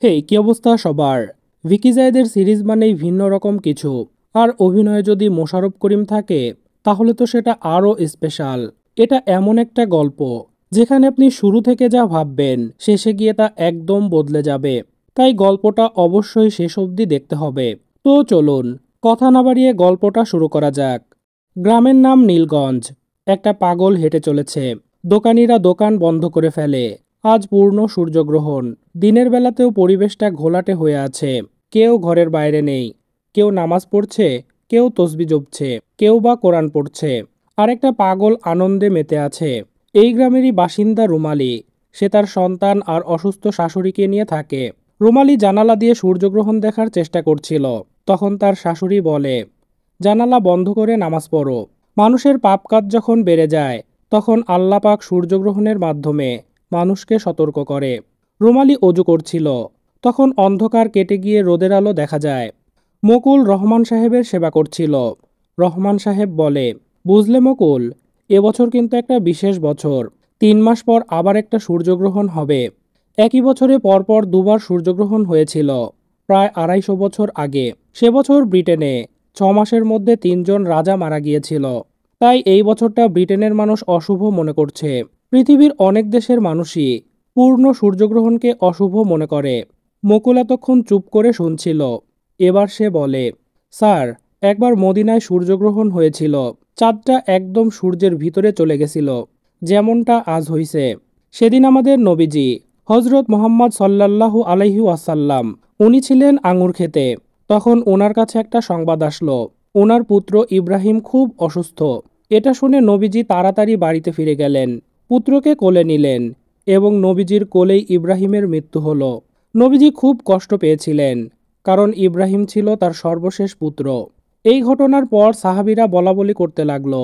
হেই, কি অবস্থা সবার? ভিকি জায়েদের সিরিজ মানেই ভিন্ন রকম কিছু। আর অভিনয়ে যদি মোশাররফ করিম থাকে তাহলে তো সেটা আরও স্পেশাল। এটা এমন একটা গল্প যেখানে আপনি শুরু থেকে যা ভাববেন শেষে গিয়ে তা একদম বদলে যাবে। তাই গল্পটা অবশ্যই শেষ অবধি দেখতে হবে। তো চলুন কথা না বাড়িয়ে গল্পটা শুরু করা যাক। গ্রামের নাম নীলগঞ্জ। একটা পাগল হেঁটে চলেছে। দোকানিরা দোকান বন্ধ করে ফেলে। আজ পূর্ণ সূর্যগ্রহণ। দিনের বেলাতেও পরিবেশটা ঘোলাটে হয়ে আছে। কেউ ঘরের বাইরে নেই। কেউ নামাজ পড়ছে, কেউ তসবি জপছে, কেউ বা কোরআন পড়ছে। আর একটা পাগল আনন্দে মেতে আছে। এই গ্রামেরই বাসিন্দা রুমালি। সে তার সন্তান আর অসুস্থ শাশুড়িকে নিয়ে থাকে। রুমালি জানালা দিয়ে সূর্যগ্রহণ দেখার চেষ্টা করছিল। তখন তার শাশুড়ি বলে, জানালা বন্ধ করে নামাজ পড়ো। মানুষের পাপ কাজ যখন বেড়ে যায় তখন আল্লাহ পাক সূর্যগ্রহণের মাধ্যমে মানুষকে সতর্ক করে। রুমালি অজু করছিল। তখন অন্ধকার কেটে গিয়ে রোদের আলো দেখা যায়। মকুল রহমান সাহেবের সেবা করছিল। রহমান সাহেব বলে, বুঝলে মকুল, এবছর কিন্তু একটা বিশেষ বছর। 3 মাস পর আবার একটা সূর্যগ্রহণ হবে। একই বছরে পরপর দুবার সূর্যগ্রহণ হয়েছিল, প্রায় 250 বছর আগে। সে বছর ব্রিটেনে 6 মাসের মধ্যে 3 জন রাজা মারা গিয়েছিল। তাই এই বছরটা ব্রিটেনের মানুষ অশুভ মনে করছে। পৃথিবীর অনেক দেশের মানুষই পূর্ণ সূর্যগ্রহণকে অশুভ মনে করে। মকুল এতক্ষণ চুপ করে শুনছিল। এবার সে বলে, স্যার, একবার মদিনায় সূর্যগ্রহণ হয়েছিল। চাঁদটা একদম সূর্যের ভিতরে চলে গেছিল, যেমনটা আজ হইছে। সেদিন আমাদের নবীজি হজরত মোহাম্মদ সাল্লাল্লাহু আলাইহি ওয়াসাল্লাম উনি ছিলেন আঙুর খেতে। তখন ওনার কাছে একটা সংবাদ আসলো, ওনার পুত্র ইব্রাহিম খুব অসুস্থ। এটা শুনে নবীজি তাড়াতাড়ি বাড়িতে ফিরে গেলেন। পুত্রকে কোলে নিলেন এবং নবীজির কোলেই ইব্রাহিমের মৃত্যু হলো। নবীজি খুব কষ্ট পেয়েছিলেন, কারণ ইব্রাহিম ছিল তার সর্বশেষ পুত্র। এই ঘটনার পর সাহাবীরা বলাবলি করতে লাগলো,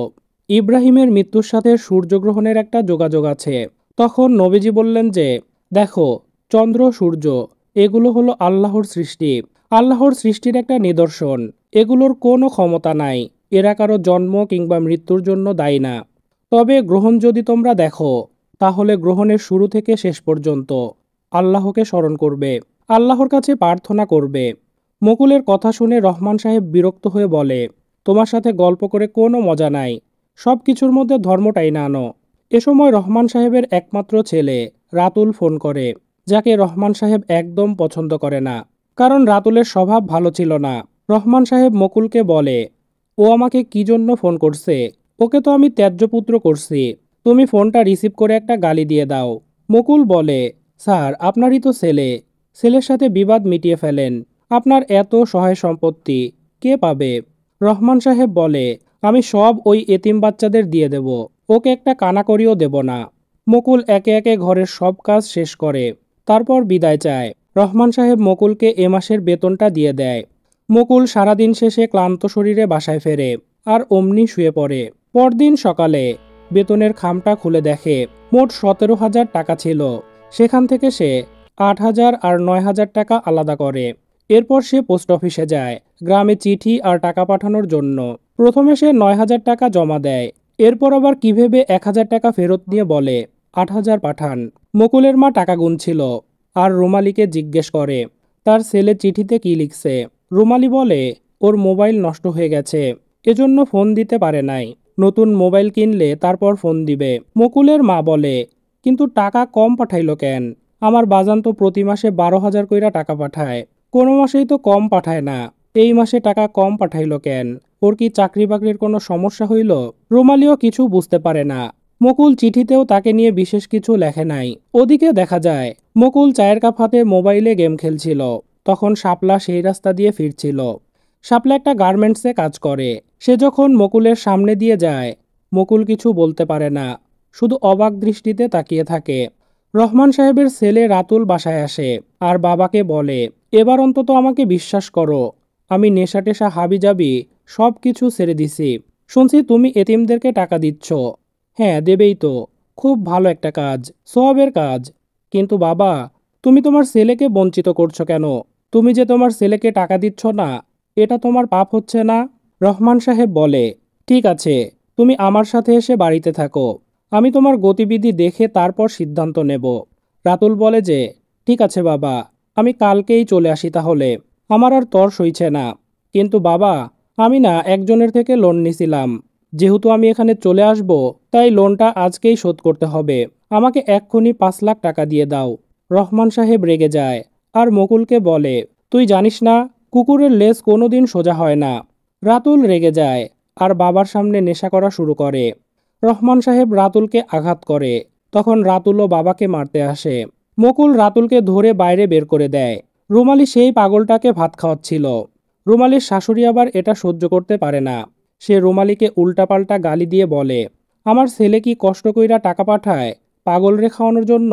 ইব্রাহিমের মৃত্যুর সাথে সূর্যগ্রহণের একটা যোগাযোগ আছে। তখন নবীজি বললেন যে, দেখো, চন্দ্র সূর্য এগুলো হলো আল্লাহর সৃষ্টি। আল্লাহর সৃষ্টির একটা নিদর্শন। এগুলোর কোনো ক্ষমতা নাই। এরা কারো জন্ম কিংবা মৃত্যুর জন্য দায়ী না। তবে গ্রহণ যদি তোমরা দেখো তাহলে গ্রহণের শুরু থেকে শেষ পর্যন্ত আল্লাহকে স্মরণ করবে, আল্লাহর কাছে প্রার্থনা করবে। মকুলের কথা শুনে রহমান সাহেব বিরক্ত হয়ে বলে, তোমার সাথে গল্প করে কোনো মজা নাই। সব কিছুর মধ্যে ধর্মটাই না আনো। এ সময় রহমান সাহেবের একমাত্র ছেলে রাতুল ফোন করে, যাকে রহমান সাহেব একদম পছন্দ করে না, কারণ রাতুলের স্বভাব ভালো ছিল না। রহমান সাহেব মকুলকে বলে, ও আমাকে কি জন্য ফোন করছে? ওকে তো আমি ত্যায্যপুত্র করছি। তুমি ফোনটা রিসিভ করে একটা গালি দিয়ে দাও। মকুল বলে, স্যার, আপনারই তো ছেলে। ছেলের সাথে বিবাদ মিটিয়ে ফেলেন। আপনার এত সহায় সম্পত্তি কে পাবে? রহমান সাহেব বলে, আমি সব ওই এতিম বাচ্চাদের দিয়ে দেব। ওকে একটা কানাকড়িও দেব না। মকুল একে একে ঘরের সব কাজ শেষ করে, তারপর বিদায় চায়। রহমান সাহেব মকুলকে এ মাসের বেতনটা দিয়ে দেয়। মকুল সারাদিন শেষে ক্লান্ত শরীরে বাসায় ফেরে আর অমনি শুয়ে পড়ে। পরদিন সকালে বেতনের খামটা খুলে দেখে মোট 17,000 টাকা ছিল। সেখান থেকে সে 8,000 আর 9,000 টাকা আলাদা করে। এরপর সে পোস্ট অফিসে যায় গ্রামে চিঠি আর টাকা পাঠানোর জন্য। প্রথমে সে 9,000 টাকা জমা দেয়। এরপর আবার কি ভেবে 1,000 টাকা ফেরত নিয়ে বলে, 8,000 পাঠান। মকুলের মা টাকা গুনছিল আর রুমালিকে জিজ্ঞেস করে, তার ছেলে চিঠিতে কি লিখছে। রুমালি বলে, ওর মোবাইল নষ্ট হয়ে গেছে, এজন্য ফোন দিতে পারে নাই। নতুন মোবাইল কিনলে তারপর ফোন দিবে। মকুলের মা বলে, কিন্তু টাকা কম পাঠাইলো কেন? আমার বাজান তো প্রতি মাসে 12,000 কইরা টাকা পাঠায়, কোনো মাসেই তো কম পাঠায় না। এই মাসে টাকা কম পাঠাইলো কেন? ওর কি চাকরি বাকরির কোনো সমস্যা হইল? রুমালিও কিছু বুঝতে পারে না। মকুল চিঠিতেও তাকে নিয়ে বিশেষ কিছু লেখে নাই। ওদিকে দেখা যায় মকুল চায়ের কাপ হাতে মোবাইলে গেম খেলছিল। তখন শাপলা সেই রাস্তা দিয়ে ফিরছিল। শাপলা একটা গার্মেন্টসে কাজ করে। সে যখন মকুলের সামনে দিয়ে যায়, মকুল কিছু বলতে পারে না, শুধু অবাক দৃষ্টিতে তাকিয়ে থাকে। রহমান সাহেবের ছেলে রাতুল বাসায় আসে আর বাবাকে বলে, এবার অন্তত আমাকে বিশ্বাস করো, আমি নেশা টেশা হাবিজাবি সব কিছু ছেড়ে দিছি। শুনছি তুমি এতিমদেরকে টাকা দিচ্ছ। হ্যাঁ, দেবেই তো। খুব ভালো একটা কাজ, সওয়াবের কাজ। কিন্তু বাবা, তুমি তোমার ছেলেকে বঞ্চিত করছো কেন? তুমি যে তোমার ছেলেকে টাকা দিচ্ছ না, এটা তোমার পাপ হচ্ছে না? রহমান সাহেব বলে, ঠিক আছে, তুমি আমার সাথে এসে বাড়িতে থাকো। আমি তোমার গতিবিধি দেখে তারপর সিদ্ধান্ত নেব। রাতুল বলে যে, ঠিক আছে বাবা, আমি কালকেই চলে আসি তাহলে, আমার আর তর সইছে না। কিন্তু বাবা, আমি না একজনের থেকে লোন নিছিলাম, যেহেতু আমি এখানে চলে আসব তাই লোনটা আজকেই শোধ করতে হবে। আমাকে এক্ষুনি 5 লাখ টাকা দিয়ে দাও। রহমান সাহেব রেগে যায় আর মুকুলকে বলে, তুই জানিস না কুকুরের লেজ কোনোদিন সোজা হয় না। রাতুল রেগে যায় আর বাবার সামনে নেশা করা শুরু করে। রহমান সাহেব রাতুলকে আঘাত করে, তখন রাতুলও বাবাকে মারতে আসে। মুকুল রাতুলকে ধরে বাইরে বের করে দেয়। রুমালি সেই পাগলটাকে ভাত খাওয়াচ্ছিল। রুমালির শাশুড়ি আবার এটা সহ্য করতে পারে না। সে রুমালিকে উল্টাপাল্টা গালি দিয়ে বলে, আমার ছেলে কি কষ্ট কইরা টাকা পাঠায় পাগল রে খাওয়ানোর জন্য?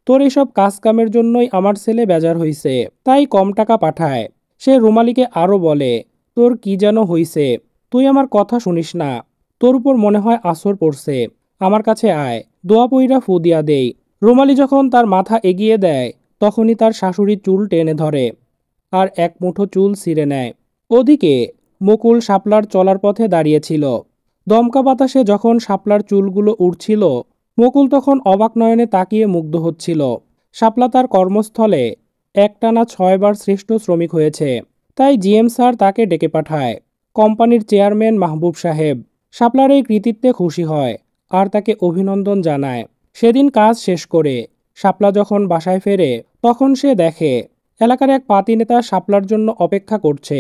তোর এইসব কাজ কামের জন্যই আমার ছেলে বেজার হইছে, তাই কম টাকা পাঠায়। সে রুমালিকে আরও বলে, তোর কি যেন হইছে, তুই আমার কথা শুনিস না। তোর উপর মনে হয় আসর পড়ছে, আমার কাছে আয়, দোয়া পইরা ফু দিয়া দেই। রুমালি যখন তার মাথা এগিয়ে দেয় তখনই তার শাশুড়ি চুল টেনে ধরে আর এক মুঠো চুল ছিঁড়ে নেয়। ওদিকে মুকুল শাপলার চলার পথে দাঁড়িয়েছিল। দমকা বাতাসে যখন শাপলার চুলগুলো উড়ছিল, মুকুল তখন অবাক নয়নে তাকিয়ে মুগ্ধ হচ্ছিল। শাপলা তার কর্মস্থলে একটানা 6 বার শ্রেষ্ঠ শ্রমিক হয়েছে, তাই জিএম স্যার তাকে ডেকে পাঠায়। কোম্পানির চেয়ারম্যান মাহবুব সাহেব শাপলার এই কৃতিত্বে খুশি হয় আর তাকে অভিনন্দন জানায়। সেদিন কাজ শেষ করে শাপলা যখন বাসায় ফেরে তখন সে দেখে এলাকার এক পাতি নেতা শাপলার জন্য অপেক্ষা করছে।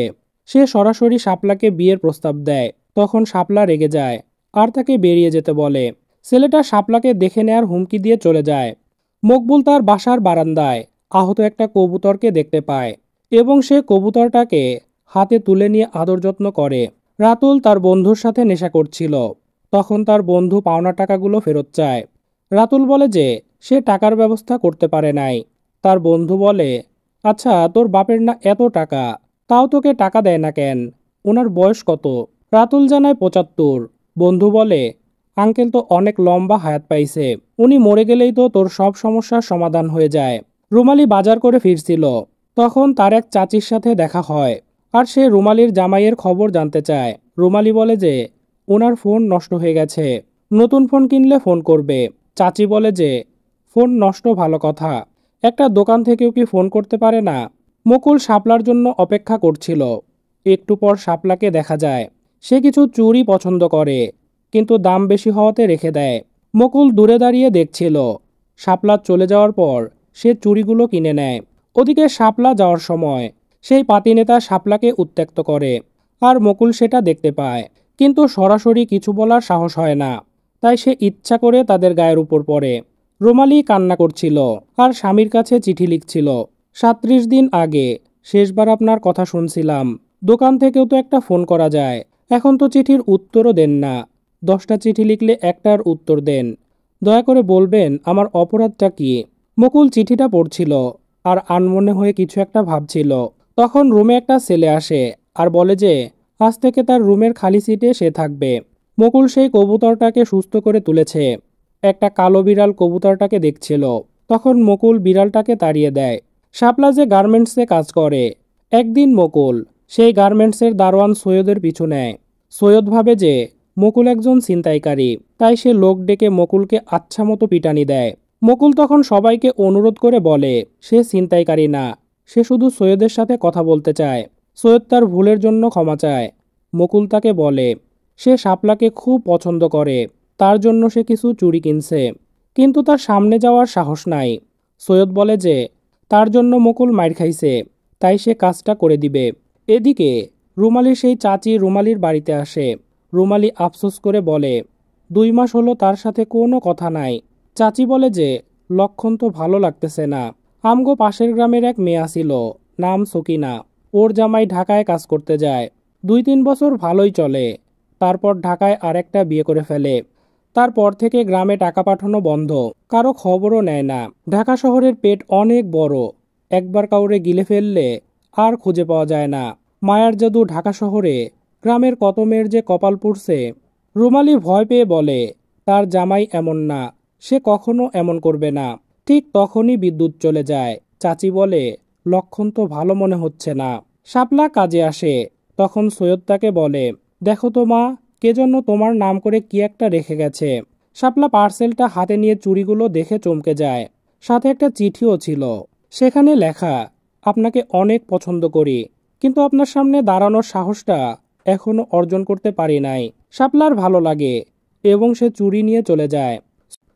সে সরাসরি শাপলাকে বিয়ের প্রস্তাব দেয়। তখন শাপলা রেগে যায় আর তাকে বেরিয়ে যেতে বলে। ছেলেটা শাপলাকে দেখে নেয়ার হুমকি দিয়ে চলে যায়। মকবুল তার বাসার বারান্দায় আহত একটা কবুতরকে দেখতে পায় এবং সে কবুতরটাকে হাতে তুলে নিয়ে আদর যত্ন করে। রাতুল তার বন্ধুর সাথে নেশা করছিল, তখন তার বন্ধু পাওনা টাকাগুলো ফেরত চায়। রাতুল বলে যে সে টাকার ব্যবস্থা করতে পারে নাই। তার বন্ধু বলে, আচ্ছা তোর বাপের না এত টাকা, তাও তোকে টাকা দেয় না কেন? ওনার বয়স কত? রাতুল জানায় 75। বন্ধু বলে, আঙ্কেল তো অনেক লম্বা হায়াত পাইছে, উনি মরে গেলেই তো তোর সব সমস্যার সমাধান হয়ে যায়। রুমালি বাজার করে ফিরছিল, তখন তার এক চাচির সাথে দেখা হয় আর সে রুমালির জামাইয়ের খবর জানতে চায়। রুমালি বলে যে ওনার ফোন নষ্ট হয়ে গেছে, নতুন ফোন কিনলে ফোন করবে। চাচি বলে যে ফোন নষ্ট ভালো কথা, একটা দোকান থেকেও কি ফোন করতে পারে না? মুকুল শাপলার জন্য অপেক্ষা করছিল। একটু পর শাপলাকে দেখা যায়। সে কিছু চুড়ি পছন্দ করে, কিন্তু দাম বেশি হওয়াতে রেখে দেয়। মুকুল দূরে দাঁড়িয়ে দেখছিল। শাপলা চলে যাওয়ার পর সে চুড়িগুলো কিনে নেয়। ওদিকে শাপলা যাওয়ার সময় সেই পাতিনেতা শাপলাকে উত্ত্যক্ত করে আর মুকুল সেটা দেখতে পায়, কিন্তু সরাসরি কিছু বলার সাহস হয় না, তাই সে ইচ্ছা করে তাদের গায়ের উপর পড়ে। রুমালি কান্না করছিল আর স্বামীর কাছে চিঠি লিখছিল। 37 দিন আগে শেষবার আপনার কথা শুনছিলাম, দোকান থেকেও তো একটা ফোন করা যায়, এখন তো চিঠির উত্তরও দেন না। 10টা চিঠি লিখলে একটার উত্তর দেন, দয়া করে বলবেন আমার অপরাধটা কি? মুকুল চিঠিটা পড়ছিল আর আনমনে হয়ে কিছু একটা ভাবছিল। তখন রুমে একটা ছেলে আসে আর বলে যে আজ থেকে তার রুমের খালি সিটে সে থাকবে। মুকুল সেই কবুতরটাকে সুস্থ করে তুলেছে। একটা কালো বিড়াল কবুতরটাকে দেখছিল, তখন মুকুল বিড়ালটাকে তাড়িয়ে দেয়। শাপলা যে গার্মেন্টসে কাজ করে, একদিন মুকুল সেই গার্মেন্টসের দারোয়ান সৈয়দের পিছু নেয়। সৈয়দ ভাবে যে মুকুল একজন ছিনতাইকারী, তাই সে লোক ডেকে মুকুলকে আচ্ছা মতো পিটানি দেয়। মুকুল তখন সবাইকে অনুরোধ করে বলে সে ছিনতাইকারী না, সে শুধু সৈয়দের সাথে কথা বলতে চায়। সৈয়দ তার ভুলের জন্য ক্ষমা চায়। মুকুল তাকে বলে সে শাপলাকে খুব পছন্দ করে, তার জন্য সে কিছু চুড়ি কিনছে, কিন্তু তার সামনে যাওয়ার সাহস নাই। সৈয়দ বলে যে তার জন্য মুকুল মাইর খাইছে, তাই সে কাজটা করে দিবে। এদিকে রুমালির সেই চাচি রুমালির বাড়িতে আসে। রুমালি আফসোস করে বলে 2 মাস হলো তার সাথে কোনো কথা নাই। চাচি বলে যে লক্ষণ তো ভালো লাগতেছে না। আমগো পাশের গ্রামের এক মেয়ে ছিল, নাম সকিনা, ওর জামাই ঢাকায় কাজ করতে যায়। 2-3 বছর ভালোই চলে, তারপর ঢাকায় আরেকটা বিয়ে করে ফেলে। তারপর থেকে গ্রামে টাকা পাঠানো বন্ধ, কারো খবরও নেয় না। ঢাকা শহরের পেট অনেক বড়, একবার কাউরে গিলে ফেললে আর খুঁজে পাওয়া যায় না। মায়ার জাদু ঢাকা শহরে গ্রামের কত মেয়ের যে কপাল পুড়ছে। রুমালি ভয় পেয়ে বলে তার জামাই এমন না, সে কখনো এমন করবে না। ঠিক তখনই বিদ্যুৎ চলে যায়। চাচি বলে লক্ষণ তো ভালো মনে হচ্ছে না। শাপলা কাজে আসে, তখন সৈয়দ তাকে বলে দেখো তো মা, কে জন্য তোমার নাম করে কি একটা রেখে গেছে। শাপলা পার্সেলটা হাতে নিয়ে চুড়িগুলো দেখে চমকে যায়। সাথে একটা চিঠিও ছিল, সেখানে লেখা আপনাকে অনেক পছন্দ করি, কিন্তু আপনার সামনে দাঁড়ানোর সাহসটা এখনো অর্জন করতে পারি নাই। শাপলার ভালো লাগে এবং সে চুড়ি নিয়ে চলে যায়।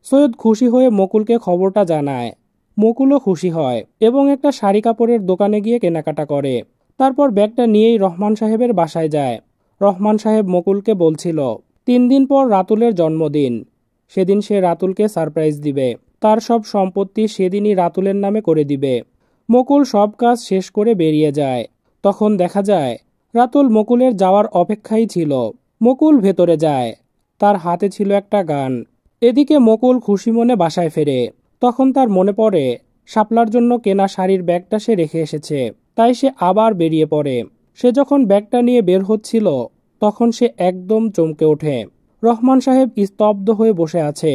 সৈয়দ খুশি হয়ে মুকুলকে খবরটা জানায়। মুকুলও খুশি হয় এবং একটা শাড়ি কাপড়ের দোকানে গিয়ে কেনাকাটা করে। তারপর ব্যাগটা নিয়েই রহমান সাহেবের বাসায় যায়। রহমান সাহেব মুকুলকে বলছিল 3 দিন পর রাতুলের জন্মদিন, সেদিন সে রাতুলকে সারপ্রাইজ দিবে। তার সব সম্পত্তি সেদিনই রাতুলের নামে করে দিবে। মুকুল সব কাজ শেষ করে বেরিয়ে যায়। তখন দেখা যায় রাতুল মুকুলের যাওয়ার অপেক্ষায় ছিল। মুকুল ভেতরে যায়, তার হাতে ছিল একটা গান। এদিকে মুকুল খুশি মনে বাসায় ফেরে। তখন তার মনে পড়ে শাপলার জন্য কেনা শাড়ির ব্যাগটা সে রেখে এসেছে, তাই সে আবার বেরিয়ে পড়ে। সে যখন ব্যাগটা নিয়ে বের হচ্ছিল তখন সে একদম চমকে ওঠে। রহমান সাহেব স্তব্ধ হয়ে বসে আছে।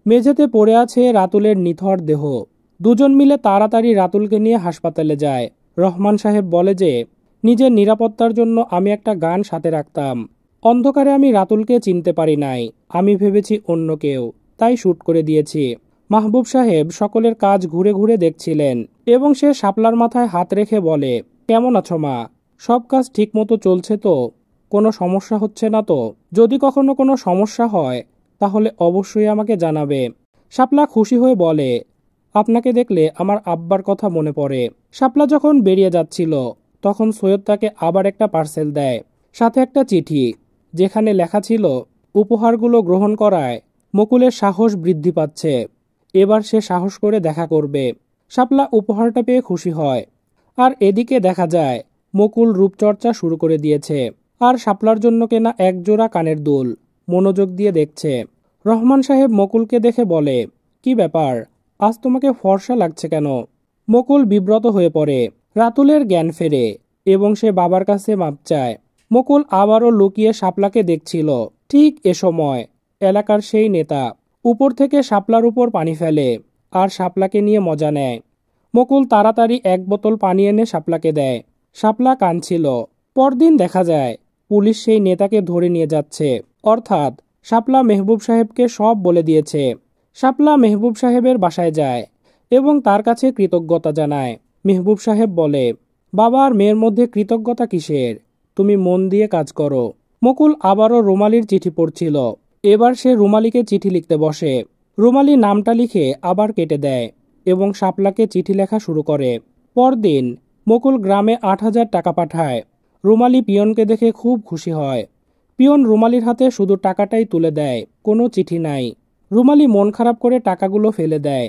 মেঝেতে পড়ে আছে রাতুলের নিথর দেহ। দুজন মিলে তাড়াতাড়ি রাতুলকে নিয়ে হাসপাতালে যায়। রহমান সাহেব বলে যে নিজের নিরাপত্তার জন্য আমি একটা গান সাথে রাখতাম। অন্ধকারে আমি রাতুলকে চিনতে পারি নাই, আমি ভেবেছি অন্য কেউ, তাই শ্যুট করে দিয়েছি। মাহবুব সাহেব সকলের কাজ ঘুরে ঘুরে দেখছিলেন এবং সে শাপলার মাথায় হাত রেখে বলে, কেমন আছো মা? সব কাজ ঠিকমতো চলছে তো? কোনো সমস্যা হচ্ছে না তো? যদি কখনো কোনো সমস্যা হয় তাহলে অবশ্যই আমাকে জানাবে। শাপলা খুশি হয়ে বলে, আপনাকে দেখলে আমার আব্বার কথা মনে পড়ে। শাপলা যখন বেরিয়ে যাচ্ছিল তখন সৈয়দ তাকে আবার একটা পার্সেল দেয়, সাথে একটা চিঠি, যেখানে লেখা ছিল উপহারগুলো গ্রহণ করায় মুকুলের সাহস বৃদ্ধি পাচ্ছে, এবার সে সাহস করে দেখা করবে। শাপলা উপহারটা পেয়ে খুশি হয়। আর এদিকে দেখা যায় মুকুল রূপচর্চা শুরু করে দিয়েছে আর শাপলার জন্য কেনা একজোড়া কানের দুল মনোযোগ দিয়ে দেখছে। রহমান সাহেব মুকুলকে দেখে বলে, কি ব্যাপার, আজ তোমাকে ফর্সা লাগছে কেন? মুকুল বিব্রত হয়ে পড়ে। রাতুলের জ্ঞান ফেরে এবং সে বাবার কাছে মাপ চায়। মুকুল আবারও লুকিয়ে শাপলাকে দেখছিল। ঠিক এ সময় এলাকার সেই নেতা উপর থেকে শাপলার উপর পানি ফেলে আর শাপলাকে নিয়ে মজা নেয়। মুকুল তাড়াতাড়ি 1 বোতল পানি এনে শাপলাকে দেয়। শাপলা কাঁদছিল। পরদিন দেখা যায় পুলিশ সেই নেতাকে ধরে নিয়ে যাচ্ছে, অর্থাৎ শাপলা মেহবুব সাহেবকে সব বলে দিয়েছে। শাপলা মেহবুব সাহেবের বাসায় যায় এবং তার কাছে কৃতজ্ঞতা জানায়। মেহবুব সাহেব বলে, বাবা আর মেয়ের মধ্যে কৃতজ্ঞতা কিসের? তুমি মন দিয়ে কাজ করো। মুকুল আবারও রুমালির চিঠি পড়ছিল। এবার সে রুমালিকে চিঠি লিখতে বসে। রুমালি নামটা লিখে আবার কেটে দেয় এবং শাপলাকে চিঠি লেখা শুরু করে। পরদিন মুকুল গ্রামে 8,000 টাকা পাঠায়। রুমালি পিয়নকে দেখে খুব খুশি হয়। পিয়ন রুমালির হাতে শুধু টাকাটাই তুলে দেয়, কোনো চিঠি নাই। রুমালি মন খারাপ করে টাকাগুলো ফেলে দেয়।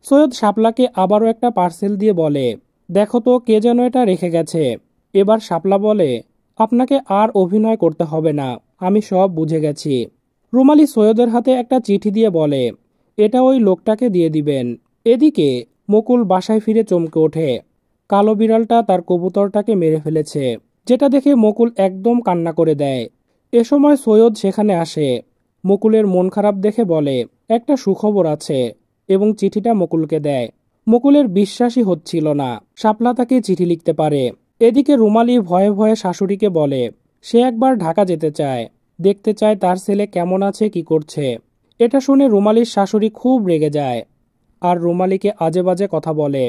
সৈয়দ শাপলাকে আবারও একটা পার্সেল দিয়ে বলে, দেখো তো কে যেন এটা রেখে গেছে। এবার শাপলা বলে, আপনাকে আর অভিনয় করতে হবে না, আমি সব বুঝে গেছি। রুমালি সৈয়দের হাতে একটা চিঠি দিয়ে বলে, এটা ওই লোকটাকে দিয়ে দিবেন। এদিকে মুকুল বাসায় ফিরে চমকে ওঠে। কালো বিড়ালটা তার কবুতরটাকে মেরে ফেলেছে, যেটা দেখে মুকুল একদম কান্না করে দেয়। এ সময় সৈয়দ সেখানে আসে। মুকুলের মন খারাপ দেখে বলে, একটা সুখবর আছে, এবং চিঠিটা মুকুলকে দেয়। মুকুলের বিশ্বাসই হচ্ছিল না শাপলা তাকে চিঠি লিখতে পারে। এদিকে রুমালি ভয়ে ভয়ে শাশুড়িকে বলে, সে একবার ঢাকা যেতে চায়, দেখতে চায় তার ছেলে কেমন আছে, কি করছে। এটা শুনে রুমালির শাশুড়ি খুব রেগে যায় আর রুমালিকে আজে বাজে কথা বলে।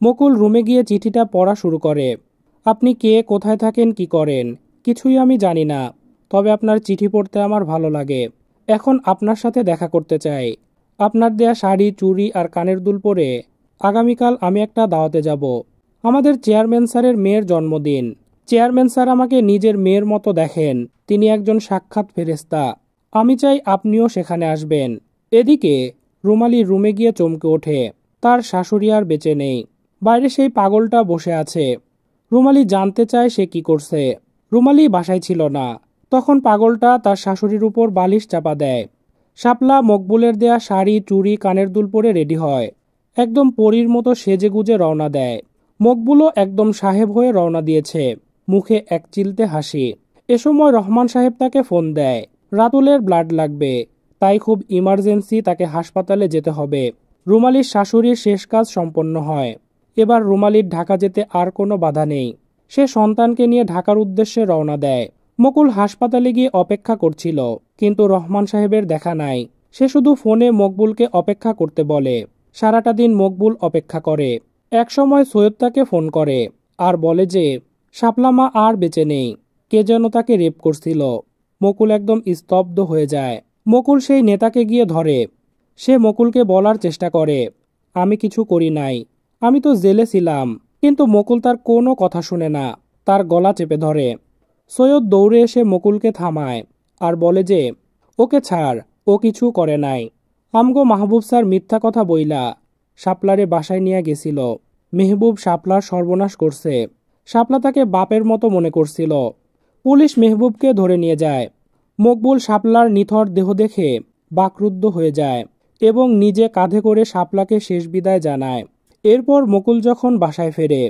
মুকুল রুমে গিয়ে চিঠিটা পড়া শুরু করে। আপনি কে, কোথায় থাকেন, কি করেন, কিছুই আমি জানি না, তবে আপনার চিঠি পড়তে আমার ভালো লাগে। এখন আপনার সাথে দেখা করতে চাই। আপনার দেয়া শাড়ি, চুড়ি আর কানের দুল পরে আগামীকাল আমি একটা দাওয়াতে যাব। আমাদের চেয়ারম্যান স্যারের মেয়ের জন্মদিন। চেয়ারম্যান স্যার আমাকে নিজের মেয়ের মতো দেখেন, তিনি একজন সাক্ষাৎ ফেরেশতা। আমি চাই আপনিও সেখানে আসবেন। এদিকে রুমালি রুমে গিয়ে চমকে ওঠে। তার শাশুড়ি আর বেঁচে নেই। বাইরে সেই পাগলটা বসে আছে। রুমালি জানতে চায় সে কি করছে। রুমালি বাসায় ছিল না। তখন পাগলটা তার শাশুড়ির উপর বালিশ চাপা দেয়। শাপলা মকবুলের দেয়া শাড়ি, চুড়ি, কানের দুল পরে রেডি হয়। একদম পরীর মতো সেজে গুজে রওনা দেয়। মকবুলও একদম সাহেব হয়ে রওনা দিয়েছে, মুখে এক চিলতে হাসি। এ সময় রহমান সাহেব তাকে ফোন দেয়। রাতুলের ব্লাড লাগবে, তাই খুব ইমার্জেন্সি, তাকে হাসপাতালে যেতে হবে। রুমালির শাশুড়ির শেষ কাজ সম্পন্ন হয়। এবার রুমালির ঢাকা যেতে আর কোনো বাধা নেই। সে সন্তানকে নিয়ে ঢাকার উদ্দেশ্যে রওনা দেয়। মুকুল হাসপাতালে গিয়ে অপেক্ষা করছিল, কিন্তু রহমান সাহেবের দেখা নাই। সে শুধু ফোনে মকবুলকে অপেক্ষা করতে বলে। সারাটা দিন মকবুল অপেক্ষা করে। একসময় সৈয়দ তাকে ফোন করে আর বলে যে শাপলা মা আর বেঁচে নেই, কে যেন তাকে রেপ করছিল। মুকুল একদম স্তব্ধ হয়ে যায়। মুকুল সেই নেতাকে গিয়ে ধরে। সে মুকুলকে বলার চেষ্টা করে, আমি কিছু করি নাই, আমি তো জেলে ছিলাম। কিন্তু মুকুল তার কোনো কথা শুনে না, তার গলা চেপে ধরে। সৈয়দ দৌড়ে এসে মুকুলকে থামায় আর বলে যে ওকে ছাড়, ও কিছু করে নাই। আমগো মাহবুব স্যার মিথ্যা কথা বইলা শাপলারে বাসায় নিয়ে গেছিল। মেহবুব শাপলার সর্বনাশ করছে। শাপলা তাকে বাপের মতো মনে করছিল। পুলিশ মেহবুবকে ধরে নিয়ে যায়। মকবুল শাপলার নিথর দেহ দেখে বাকরুদ্ধ হয়ে যায় এবং নিজে কাঁধে করে শাপলাকে শেষ বিদায় জানায়। এরপর মুকুল যখন বাসায় ফেরে,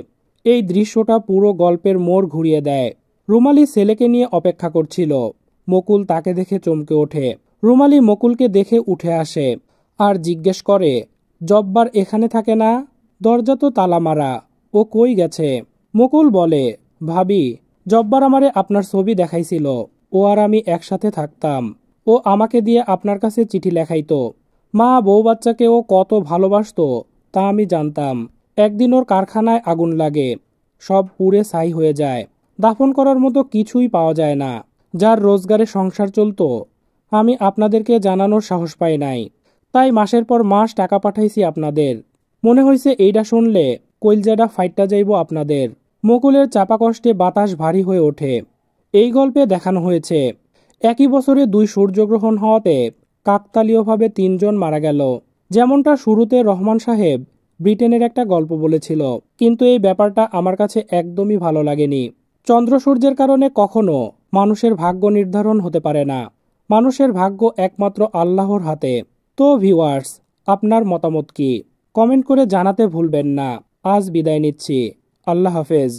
এই দৃশ্যটা পুরো গল্পের মোড় ঘুরিয়ে দেয়। রুমালি ছেলেকে নিয়ে অপেক্ষা করছিল। মুকুল তাকে দেখে চমকে ওঠে। রুমালি মুকুলকে দেখে উঠে আসে আর জিজ্ঞেস করে, জব্বার এখানে থাকে না? দরজা তো তালা মারা, ও কই গেছে? মুকুল বলে, ভাবি, জব্বার আমারে আপনার ছবি দেখাইছিল, ও আর আমি একসাথে থাকতাম। ও আমাকে দিয়ে আপনার কাছে চিঠি লেখাইতো। মা বউ বাচ্চাকে ও কত ভালোবাসতো তা আমি জানতাম। একদিন ওর কারখানায় আগুন লাগে, সব পুড়ে ছাই হয়ে যায়। দাফন করার মতো কিছুই পাওয়া যায় না। যার রোজগারে সংসার চলতো, আমি আপনাদেরকে জানানোর সাহস পাই নাই। তাই মাসের পর মাস টাকা পাঠাইছি আপনাদের। মনে হয়েছে এইটা শুনলে কইলজাটা ফাইটটা যাইব আপনাদের। মুকুলের চাপা কষ্টে বাতাস ভারী হয়ে ওঠে। এই গল্পে দেখানো হয়েছে একই বছরে 2 সূর্যগ্রহণ হওয়াতে কাকতালীয়ভাবে 3 জন মারা গেল। যেমনটা শুরুতে রহমান সাহেব ব্রিটেনের একটা গল্প বলেছিল, কিন্তু এই ব্যাপারটা আমার কাছে একদমই ভালো লাগেনি। চন্দ্র সূর্যের কারণে কখনো মানুষের ভাগ্য নির্ধারণ হতে পারে না। মানুষের ভাগ্য একমাত্র আল্লাহর হাতে। তো ভিউয়ার্স, আপনার মতামত কি? কমেন্ট করে জানাতে ভুলবেন না। আজ বিদায় নিচ্ছি। আল্লাহ হাফেজ।